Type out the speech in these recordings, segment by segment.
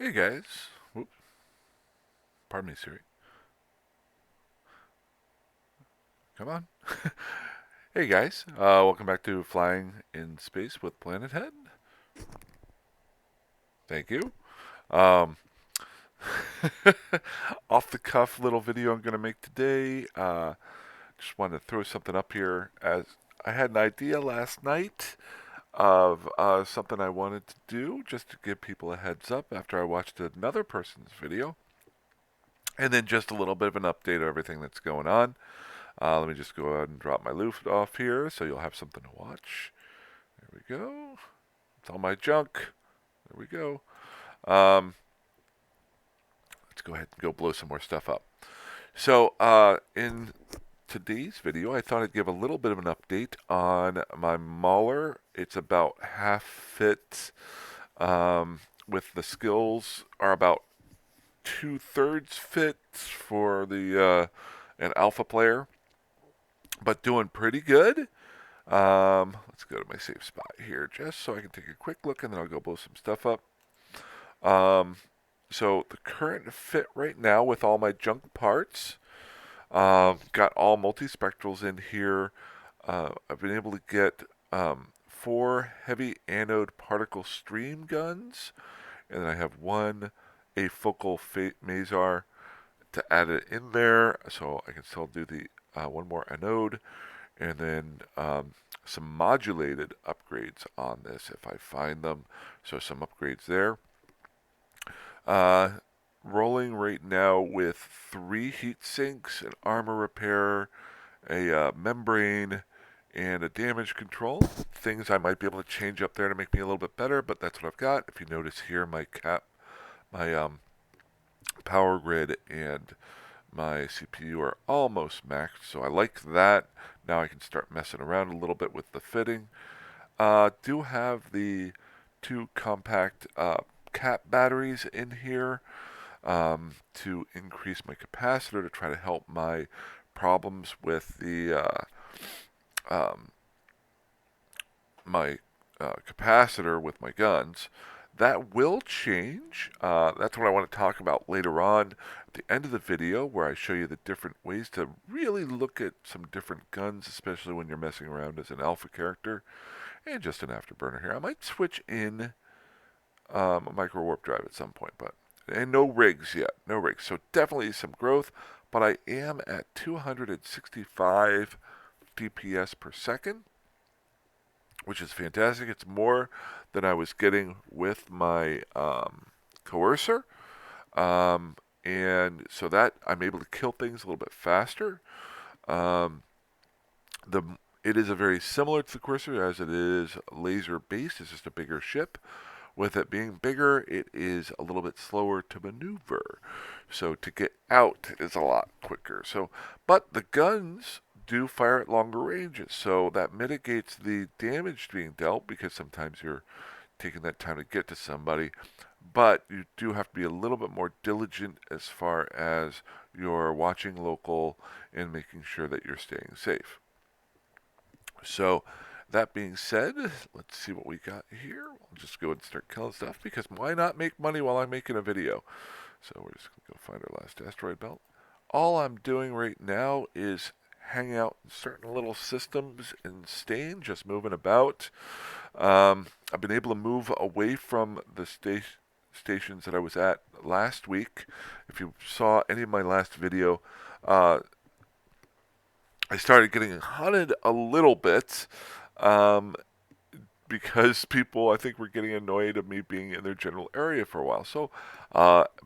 Hey guys. Whoop, pardon me, Siri. Come on. Hey guys. Welcome back to Flying in Space with Planethead. Thank you. Um, Off the cuff little video I'm going to make today. Just wanted to throw something up here as I had an idea last night of something I wanted to do just to give people a heads up after I watched another person's video. And then just a little bit of an update of everything that's going on. Let me just go ahead and drop my loot off here so you'll have something to watch. There we go. It's all my junk. There we go. Let's go ahead and go blow some more stuff up. So, in today's video, I thought I'd give a little bit of an update on my Mauler. It's about half fit. With the skills are about 2/3 fit for the an alpha player, but doing pretty good. Let's go to my safe spot here just so I can take a quick look and then I'll go blow some stuff up. Um, so the current fit right now with all my junk parts, got all multispectrals in here. I've been able to get 4 heavy anode particle stream guns, and then I have one afocal maser to add it in there, so I can still do the one more anode, and then some modulated upgrades on this if I find them. So some upgrades there. Uh, Rolling right now with 3 heat sinks, an armor repair, a membrane, and a damage control. Things I might be able to change up there to make me a little bit better, but that's what I've got. If you notice here, my power grid and my CPU are almost maxed, so I like that. Now I can start messing around a little bit with the fitting. Do have the 2 compact cap batteries in here to increase my capacitor to try to help my problems with the my capacitor with my guns. That will change. That's what I want to talk about later on at the end of the video, where I show you the different ways to really look at some different guns, especially when you're messing around as an alpha character. And just an afterburner here. I might switch in a micro warp drive at some point, but and no rigs yet, no rigs. So definitely some growth, but I am at 265 DPS per second, which is fantastic. It's more than I was getting with my coercer. And so that I'm able to kill things a little bit faster. Um, the It is a very similar to the coercer as it is laser based. It's just a bigger ship. With it being bigger, it is a little bit slower to maneuver. So to get out is a lot quicker. But the guns do fire at longer ranges, so that mitigates the damage being dealt because sometimes you're taking that time to get to somebody. But you do have to be a little bit more diligent as far as you're watching local and making sure that you're staying safe. So, that being said, let's see what we got here. We'll just go and start killing stuff because why not make money while I'm making a video? So, we're just going to go find our last asteroid belt. All I'm doing right now is hanging out in certain little systems and staying, just moving about. I've been able to move away from the stations that I was at last week. If you saw any of my last video, uh, I started getting hunted a little bit um, because people, I think, were getting annoyed of me being in their general area for a while. So,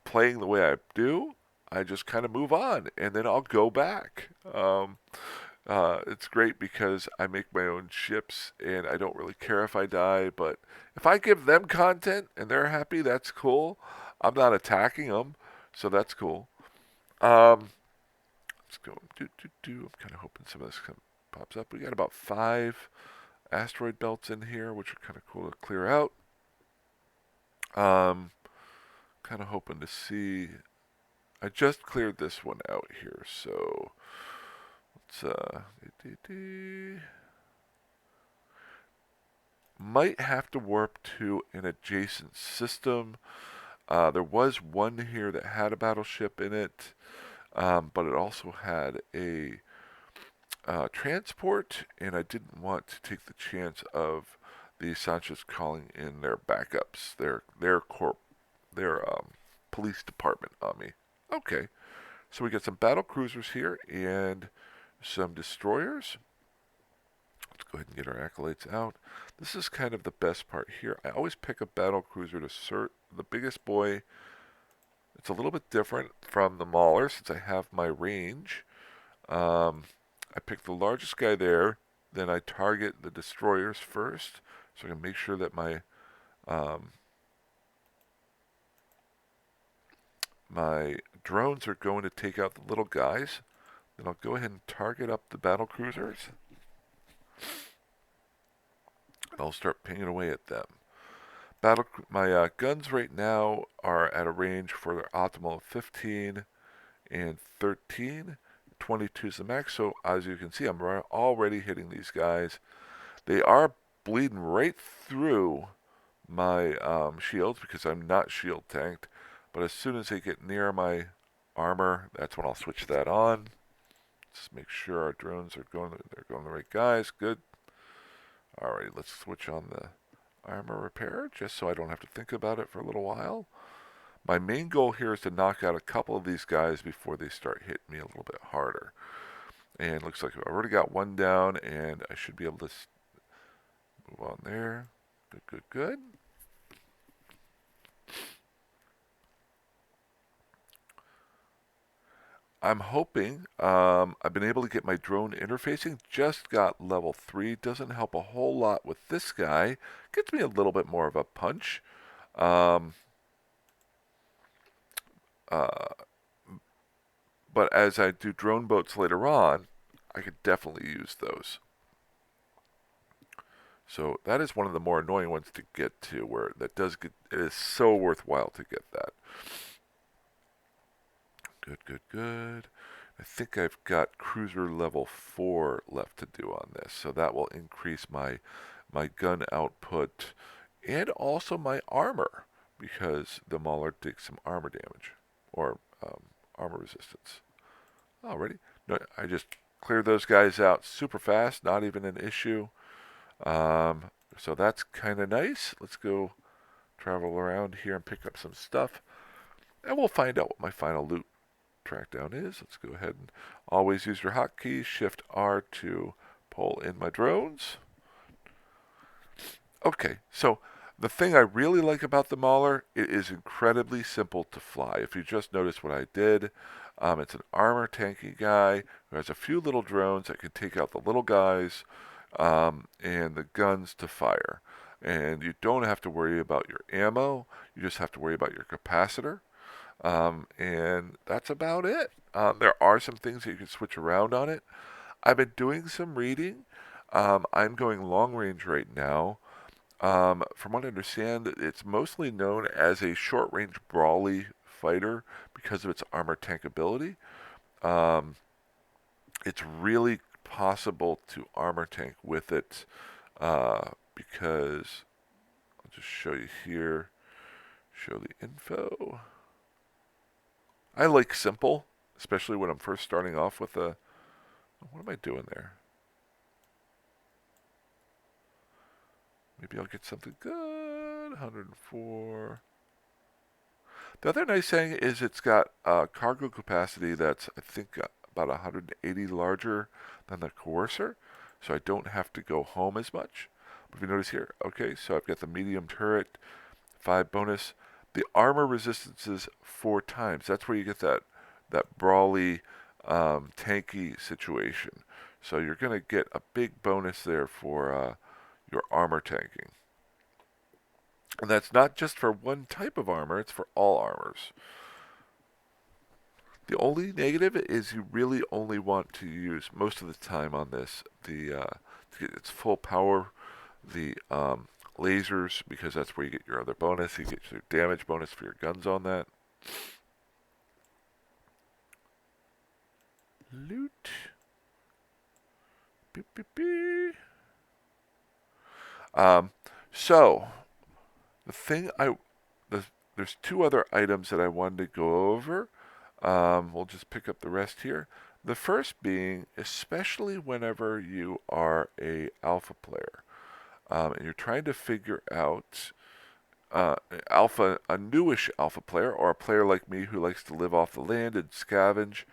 playing the way I do, I just kind of move on, and then I'll go back. It's great because I make my own ships, and I don't really care if I die. But if I give them content and they're happy, that's cool. I'm not attacking them, so that's cool. Um, let's go. I'm kind of hoping some of this pops up. We got about 5 asteroid belts in here, which are kind of cool to clear out. Um, Kind of hoping to see. I just cleared this one out here, so let's might have to warp to an adjacent system. There was one here that had a battleship in it, but it also had a transport, and I didn't want to take the chance of the Sanchez calling in their backups, their corp, their police department on me. Okay, so we got some battle cruisers here and some destroyers. Let's go ahead and get our accolades out. This is kind of the best part here. I always pick a battle cruiser to cert the biggest boy. It's a little bit different from the Mauler since I have my range. I pick the largest guy there, then I target the destroyers first, so I can make sure that um, my drones are going to take out the little guys. Then I'll go ahead and target up the battle cruisers. And I'll start pinging away at them. My guns right now are at a range for their optimal of 15 and 13. 22 is the max, so as you can see, I'm already hitting these guys. They are bleeding right through my shields because I'm not shield tanked. But as soon as they get near my armor, that's when I'll switch that on. Just make sure our drones are going. They're going the right guys. Good. Alright, let's switch on the armor repair just so I don't have to think about it for a little while. My main goal here is to knock out a couple of these guys before they start hitting me a little bit harder. And it looks like I've already got one down, and I should be able to move on there. Good, good, good. I'm hoping I've been able to get my drone interfacing. Just got level 3. Doesn't help a whole lot with this guy. Gets me a little bit more of a punch. Um, uh, but as I do drone boats later on, I could definitely use those. So that is one of the more annoying ones to get to, where that does get, it is so worthwhile to get that. Good, good, good. I think I've got cruiser level 4 left to do on this, so that will increase my gun output and also my armor, because the Mauler takes some armor damage or armor resistance. Alrighty, no, I just cleared those guys out super fast, not even an issue. Um, so that's kind of nice. Let's go travel around here and pick up some stuff, and we'll find out what my final loot track down is. Let's go ahead and always use your hotkeys. Shift R to pull in my drones. Okay, so the thing I really like about the Mauler, it is incredibly simple to fly. If you just notice what I did, it's an armor tanky guy who has a few little drones that can take out the little guys and the guns to fire. And you don't have to worry about your ammo, you just have to worry about your capacitor. And that's about it. There are some things that you can switch around on it. I've been doing some reading. I'm going long range right now. From what I understand, it's mostly known as a short range brawly fighter because of its armor tankability. Um, it's really possible to armor tank with it because I'll just show you here. Show the info. I like simple, especially when I'm first starting off with a. What am I doing there? Maybe I'll get something good. 104. The other nice thing is it's got cargo capacity that's, I think, about 180 larger than the Coercer, so I don't have to go home as much. But if you notice here, okay, so I've got the medium turret, 5 bonus. The armor resistance is 4 times. That's where you get that brawly, tanky situation. So you're going to get a big bonus there for your armor tanking. And that's not just for one type of armor, it's for all armors. The only negative is you really only want to use most of the time on this to get its full power, the lasers, because that's where you get your other bonus. You get your damage bonus for your guns on that. Loot. Beep, beep, beep. So the thing the there's two other items that I wanted to go over. We'll just pick up the rest here. The first being, especially whenever you are a alpha player, and you're trying to figure out a newish alpha player, or a player like me who likes to live off the land and scavenge.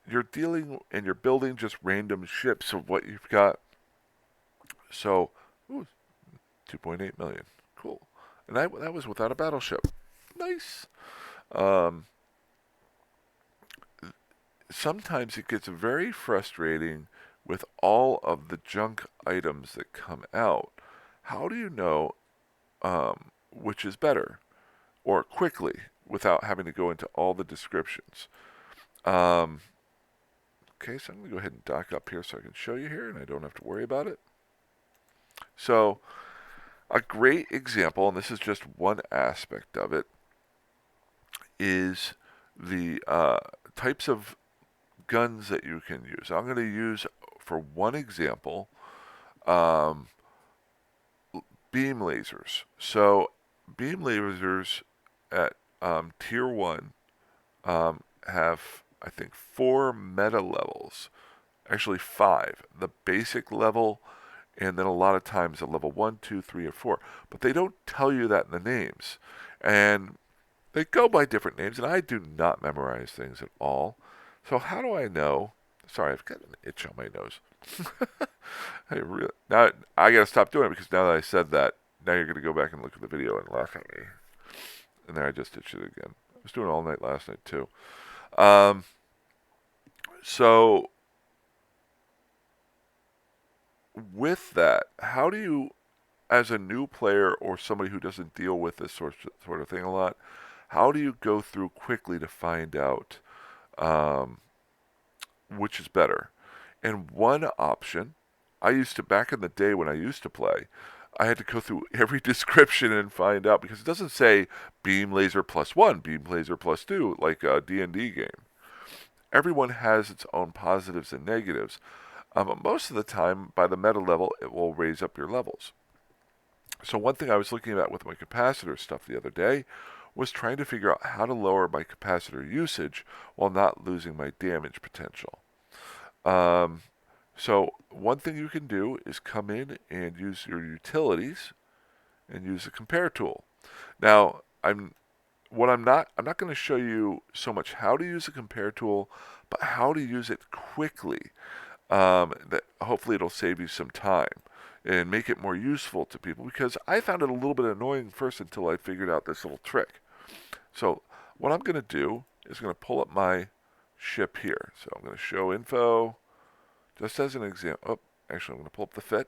You're dealing and you're building just random ships of what you've got. So, ooh, 2.8 million, cool, and that was without a battleship. Nice. Um, Sometimes it gets very frustrating with all of the junk items that come out. How do you know which is better, or quickly, without having to go into all the descriptions? Um, okay, so I'm going to go ahead and dock up here so I can show you here and I don't have to worry about it. So, a great example, and this is just one aspect of it, is the types of guns that you can use. I'm going to use, for one example, um, beam lasers. So, beam lasers at tier 1 have, I think, 4 meta levels. Actually, 5. The basic level, and then a lot of times a level 1, 2, 3, or 4. But they don't tell you that in the names. And they go by different names, and I do not memorize things at all. So how do I know? Sorry, I've got an itch on my nose. Now I gotta stop doing it, because now that I said that, now you're gonna go back and look at the video and laugh at me. And then I just itched it again. I was doing it all night last night too. Um, so with that, how do you, as a new player or somebody who doesn't deal with this sort of thing a lot, how do you go through quickly to find out um, which is better? And one option, I used to, back in the day when I used to play, I had to go through every description and find out, because it doesn't say beam laser +1, beam laser +2, like a D&D game. Everyone has its own positives and negatives. But most of the time, by the meta level, it will raise up your levels. So one thing I was looking at with my capacitor stuff the other day was trying to figure out how to lower my capacitor usage while not losing my damage potential. Um, so one thing you can do is come in and use your utilities and use the compare tool. Now, I'm not going to show you so much how to use the compare tool, but how to use it quickly. That hopefully it'll save you some time and make it more useful to people, because I found it a little bit annoying first until I figured out this little trick. So what I'm going to do is going to pull up my ship here. So I'm going to show info just as an example. Oh, actually, I'm going to pull up the fit.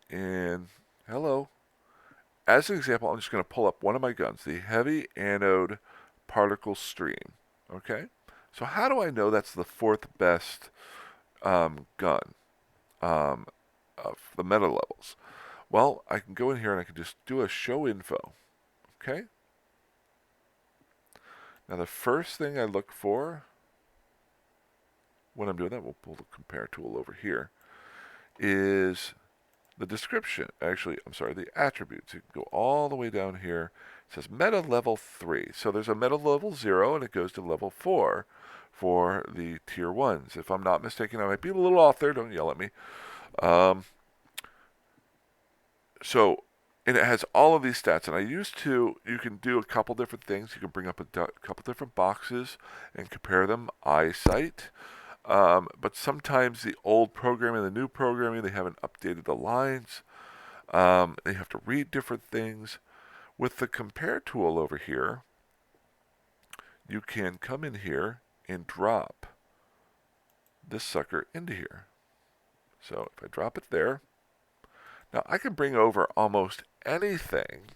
And hello. As an example, I'm just going to pull up one of my guns, the heavy anode particle stream. Okay? So how do I know that's the fourth best gun of the meta levels? Well, I can go in here and I can just do a show info. Okay? Now the first thing I look for when I'm doing that, we'll pull the compare tool over here, is the description. Actually, I'm sorry, the attributes. You can go all the way down here. It says meta level 3. So there's a meta level 0 and it goes to level 4 for the tier 1s. If I'm not mistaken, I might be a little off there. Don't yell at me. And it has all of these stats. And you can do a couple different things. You can bring up a couple different boxes and compare them eyesight. But sometimes the old programming and the new programming, they haven't updated the lines. They have to read different things. With the compare tool over here, you can come in here and drop this sucker into here. So if I drop it there, now I can bring over almost anything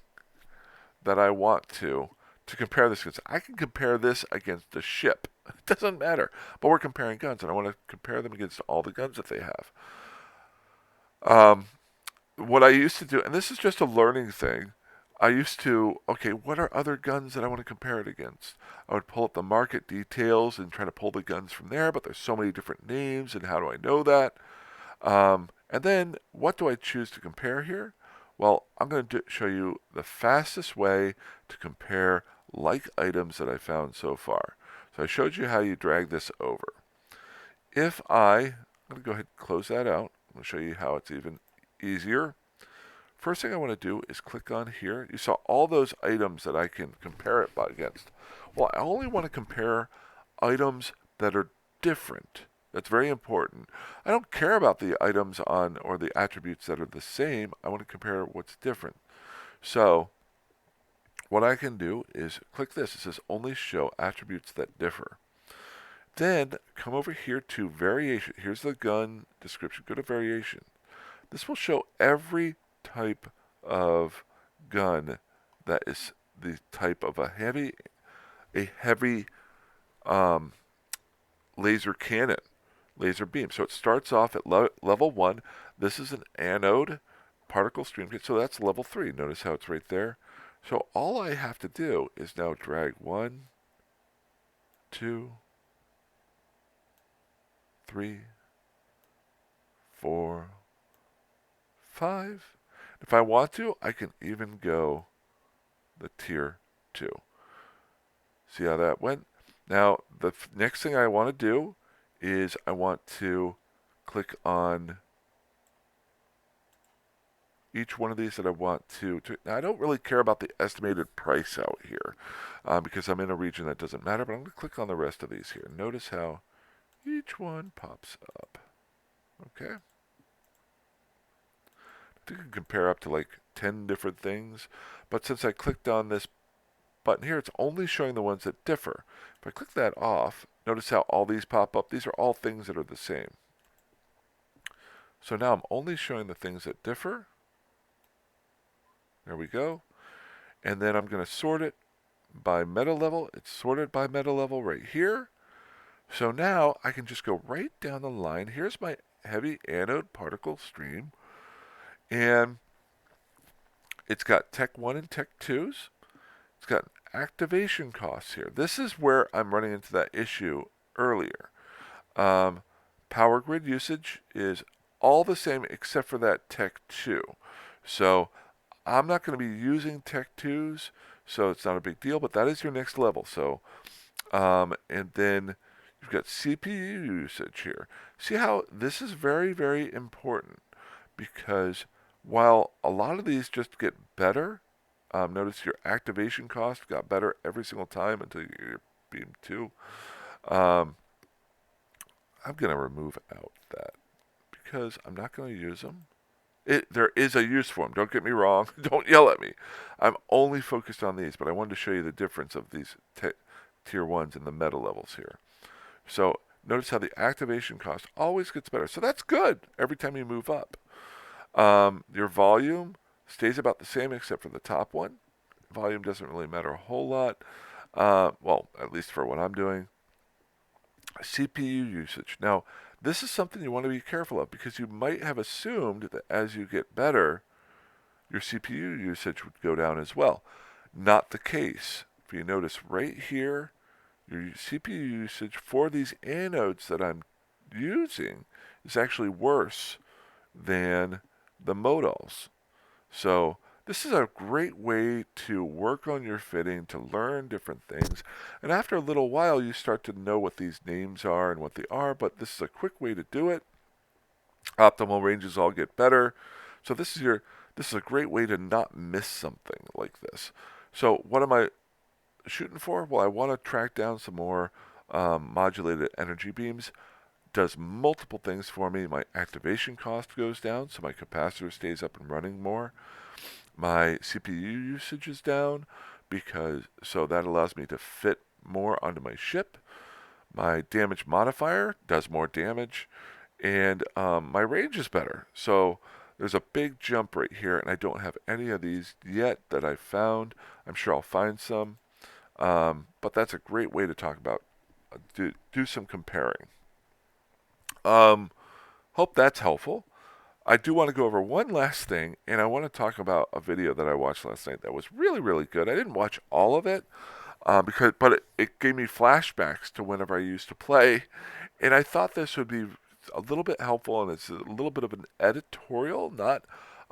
that I want to compare this against. I can compare this against a ship. It doesn't matter. But we're comparing guns, and I want to compare them against all the guns that they have. What I used to do, and this is just a learning thing, okay, what are other guns that I want to compare it against? I would pull up the market details and try to pull the guns from there, but there's so many different names, and how do I know that? And then, what do I choose to compare here? Well, I'm going to show you the fastest way to compare like items that I found so far. So I showed you how you drag this over. I'm going to go ahead and close that out. I'm going to show you how it's even easier. First thing I want to do is click on here. You saw all those items that I can compare it against. Well, I only want to compare items that are different. That's very important. I don't care about the items on or the attributes that are the same. I want to compare what's different. So what I can do is click this. It says only show attributes that differ. Then come over here to variation. Here's the gun description. Go to variation. This will show every type of gun that is the type of a heavy um, laser cannon, laser beam. So it starts off at level 1. This is an anode particle stream. So that's level 3. Notice how it's right there. So all I have to do is now drag 1, 2, 3, 4, 5. If I want to, I can even go the tier 2. See how that went? Now, the next thing I want to do is I want to click on each one of these that I want to. Now, I don't really care about the estimated price out here because I'm in a region that doesn't matter, but I'm going to click on the rest of these here. Notice how each one pops up. Okay? You can compare up to like 10 different things, but since I clicked on this button here, it's only showing the ones that differ. If I click that off, notice how all these pop up. These are all things that are the same. So now I'm only showing the things that differ. There we go. And then I'm going to sort it by meta level. It's sorted by meta level right here. So now I can just go right down the line. Here's my heavy anode particle stream. And it's got Tech 1 and Tech 2s. It's got activation costs here. This is where I'm running into that issue earlier. Power grid usage is all the same except for that Tech 2. So I'm not going to be using Tech 2s, so it's not a big deal, but that is your next level. So, and then you've got CPU usage here. See how this is very, very important because while a lot of these just get better, notice your activation cost got better every single time until your beam 2. I'm going to remove out that because I'm not going to use them. There is a use for them. Don't get me wrong. Don't yell at me. I'm only focused on these, but I wanted to show you the difference of these tier 1s and the meta levels here. So notice how the activation cost always gets better. So that's good every time you move up. Your volume stays about the same except for the top one. Volume doesn't really matter a whole lot. Well, at least for what I'm doing. CPU usage. Now, this is something you want to be careful of because you might have assumed that as you get better, your CPU usage would go down as well. Not the case. If you notice right here, your CPU usage for these anodes that I'm using is actually worse than the modules. So this is a great way to work on your fitting, to learn different things. And after a little while, you start to know what these names are and what they are, but this is a quick way to do it. Optimal ranges all get better. So this is a great way to not miss something like this. So what am I shooting for? Well, I want to track down some more modulated energy beams. Does multiple things for me. My activation cost goes down, so my capacitor stays up and running more. My CPU usage is down so that allows me to fit more onto my ship. My damage modifier does more damage, and my range is better. So there's a big jump right here, and I don't have any of these yet that I've found. I'm sure I'll find some, but that's a great way to talk about do some comparing. Hope that's helpful. I do want to go over one last thing, and I want to talk about a video that I watched last night that was really, really good. I didn't watch all of it but it gave me flashbacks to whenever I used to play, and I thought this would be a little bit helpful, and it's a little bit of an editorial, not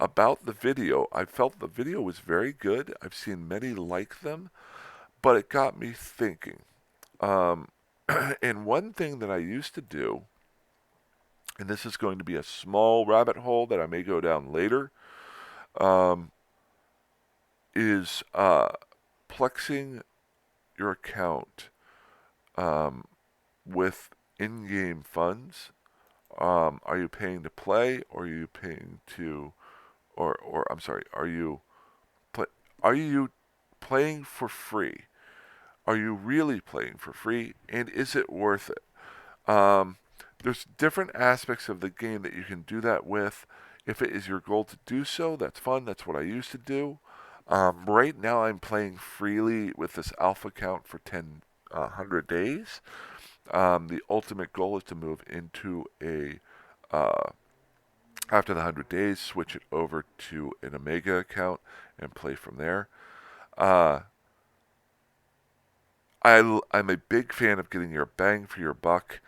about the video. I felt the video was very good. I've seen many like them, but it got me thinking. Um, and one thing that I used to do, and this is going to be a small rabbit hole that I may go down later, um, is plexing your account um, with in-game funds. Are you paying to play, or are you paying to, or I'm sorry, play, are you playing for free? Are you really playing for free, and is it worth it? There's different aspects of the game that you can do that with. If it is your goal to do so, that's fun. That's what I used to do. Right now, I'm playing freely with this alpha account for 100 days. The ultimate goal is to move into uh, after the 100 days, switch it over to an Omega account and play from there. Uh, I'm a big fan of getting your bang for your buck,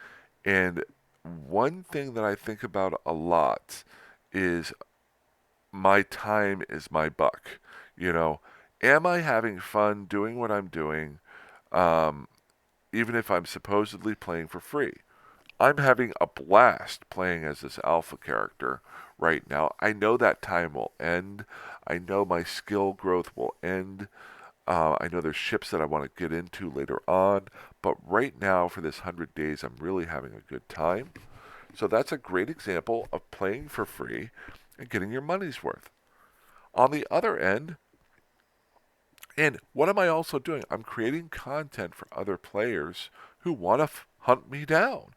and one thing that I think about a lot is my time is my buck. You know, am I having fun doing what I'm doing, um, even if I'm supposedly playing for free? I'm having a blast playing as this alpha character right now. I know that time will end. I know my skill growth will end. I know there's ships that I want to get into later on, but right now for this 100 days, I'm really having a good time. So that's a great example of playing for free and getting your money's worth. On the other end, and what am I also doing? I'm creating content for other players who want to hunt me down.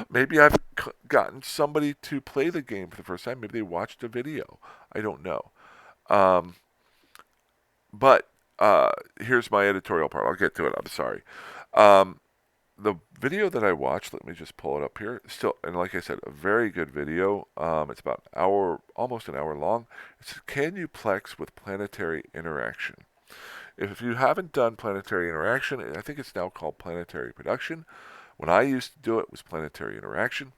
Maybe I've gotten somebody to play the game for the first time. Maybe they watched a video. I don't know. Um, but here's my editorial part. I'll get to it. I'm sorry. Um, the video that I watched, let me just pull it up here. Still, and like I said, a very good video. It's about an hour, almost an hour long. It's Can You Plex with Planetary Interaction? If you haven't done Planetary Interaction, I think it's now called Planetary Production. When I used to do it, it was Planetary Interaction.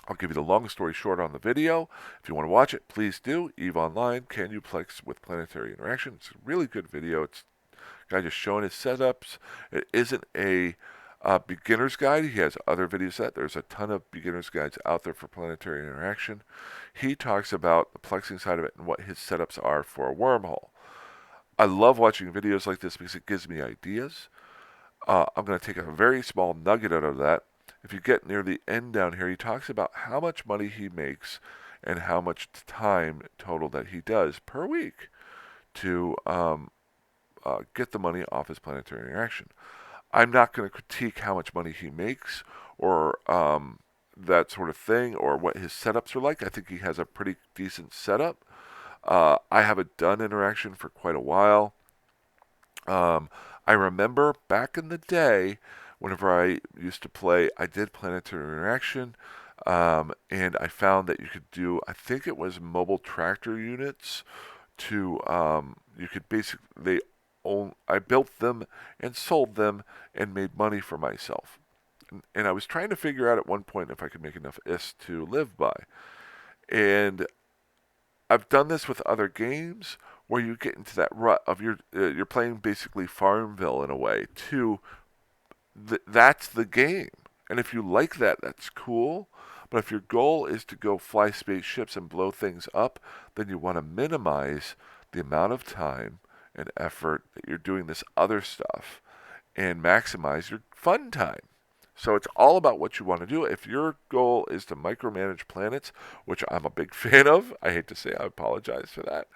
I'll give you the long story short on the video. If you want to watch it, please do. EVE Online, Can You Plex with Planetary Interaction? It's a really good video. It's a guy just showing his setups. It isn't a beginner's guide. He has other videos that there's a ton of beginner's guides out there for planetary interaction. He talks about the plexing side of it and what his setups are for a wormhole. I love watching videos like this because it gives me ideas. I'm going to take a very small nugget out of that. If you get near the end down here, he talks about how much money he makes and how much time total that he does per week to get the money off his planetary interaction. I'm not going to critique how much money he makes or that sort of thing or what his setups are like. I think he has a pretty decent setup. I haven't done interaction for quite a while. I remember back in the day, whenever I used to play, I did planetary interaction, and I found that you could do, I think it was mobile tractor units to, you could basically, I built them and sold them and made money for myself. And I was trying to figure out at one point if I could make enough IS to live by. And I've done this with other games where you get into that rut of you're playing basically Farmville in a way. That's the game, and if you like that, that's cool. But if your goal is to go fly spaceships and blow things up, then you want to minimize the amount of time and effort that you're doing this other stuff and maximize your fun time. So it's all about what you want to do. If your goal is to micromanage planets, which I'm a big fan of, I hate to say, I apologize for that.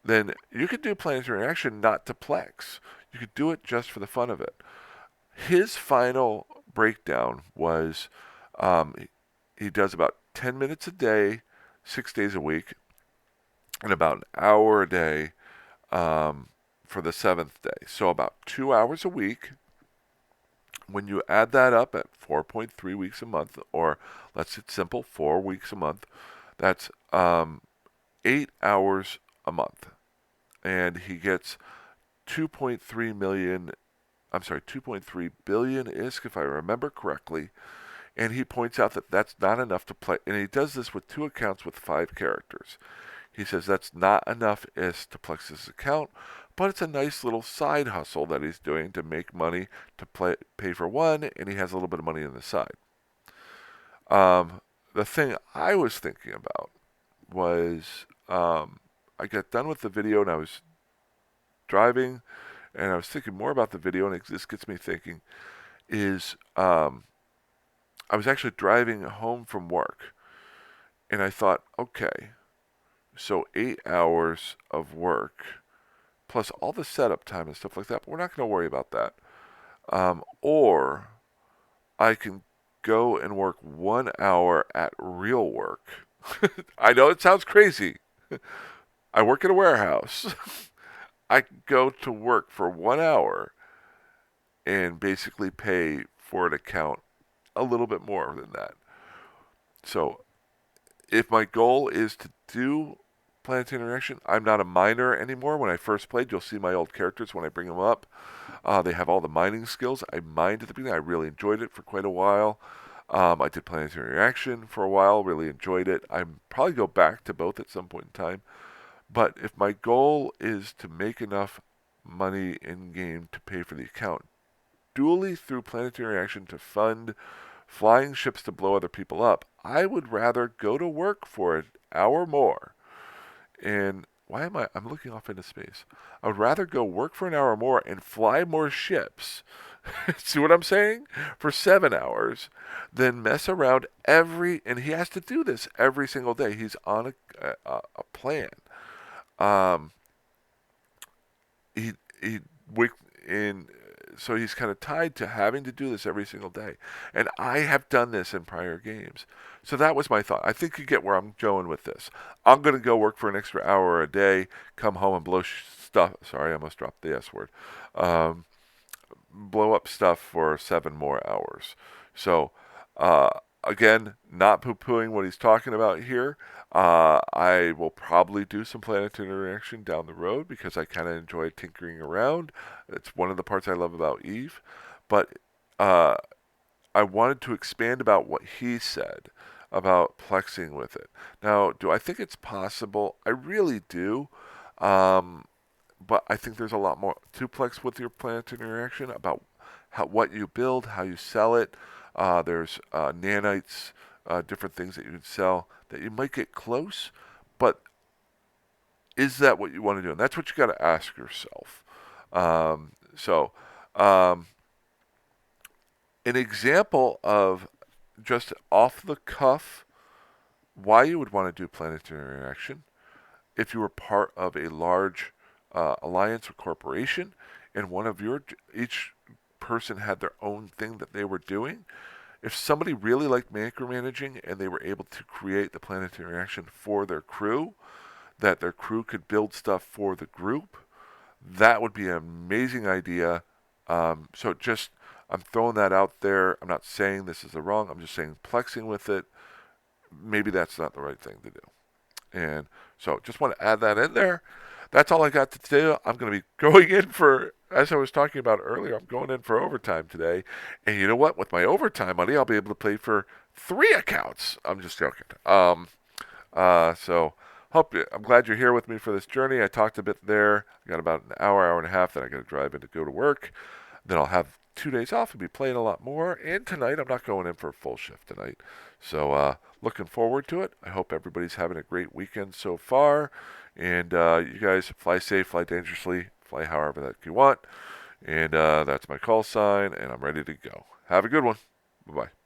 Then you could do planetary interaction not to plex. You could do it just for the fun of it. His final breakdown was um, he does about 10 minutes a day, 6 days a week, and about an hour a day for the seventh day. So about 2 hours a week. When you add that up at 4.3 weeks a month, or let's get simple, 4 weeks a month, that's 8 hours a month. And he gets 2.3 million, I'm sorry, 2.3 billion ISK, if I remember correctly. And he points out that that's not enough to play. And he does this with 2 accounts with 5 characters. He says that's not enough is to Plex his account, but it's a nice little side hustle that he's doing to make money to pay for one, and he has a little bit of money on the side. The thing I was thinking about was I got done with the video and I was driving and I was thinking more about the video, and this gets me thinking is I was actually driving home from work and I thought, okay, so 8 hours of work plus all the setup time and stuff like that, but we're not going to worry about that. Or I can go and work 1 hour at real work. I know it sounds crazy. I work at a warehouse. I can go to work for 1 hour and basically pay for an account a little bit more than that. So if my goal is to do Planetead Interaction, I'm not a miner anymore. When I first played, you'll see my old characters when I bring them up. They have all the mining skills. I mined at the beginning. I really enjoyed it for quite a while. I did Planetary Interaction for a while. Really enjoyed it. I'm probably go back to both at some point in time. But if my goal is to make enough money in game to pay for the account, dually through Planetary Interaction to fund flying ships to blow other people up, I would rather go to work for an hour more. And why am I'm looking off into space. I would rather go work for an hour more and fly more ships. See what I'm saying? For 7 hours, than mess around and he has to do this every single day. He's on a plan. Um, he in so he's kind of tied to having to do this every single day. And I have done this in prior games. So that was my thought. I think you get where I'm going with this. I'm going to go work for an extra hour a day, come home and blow stuff. Sorry, I almost dropped the S word. Blow up stuff for 7 more hours. So, again, not poo-pooing what he's talking about here. I will probably do some Planetead Interaction down the road because I kind of enjoy tinkering around. It's one of the parts I love about Eve. But I wanted to expand about what he said about plexing with it. Now, do I think it's possible? I really do. But I think there's a lot more to plex with your Planetead Interaction about what you build, how you sell it. There's nanites, different things that you can sell that you might get close, but is that what you want to do? And that's what you got to ask yourself. So, an example of just off the cuff why you would want to do Planetary Interaction if you were part of a large alliance or corporation and each person had their own thing that they were doing. If somebody really liked micromanaging and they were able to create the Planetary Interaction for their crew, that their crew could build stuff for the group, that would be an amazing idea. So just, I'm throwing that out there. I'm not saying this is the wrong. I'm just saying plexing with it, maybe that's not the right thing to do. And so just want to add that in there. That's all I got to do. I'm going to be going in for, as I was talking about earlier, I'm going in for overtime today. And you know what? With my overtime money, I'll be able to pay for 3 accounts. I'm just joking. So I'm glad you're here with me for this journey. I talked a bit there. I got about an hour and a half that I got to drive in to go to work. Then I'll have 2 days off and be playing a lot more. And tonight, I'm not going in for a full shift tonight. So looking forward to it. I hope everybody's having a great weekend so far. And you guys fly safe, fly dangerously, fly however that you want. And that's my call sign, and I'm ready to go. Have a good one. Bye-bye.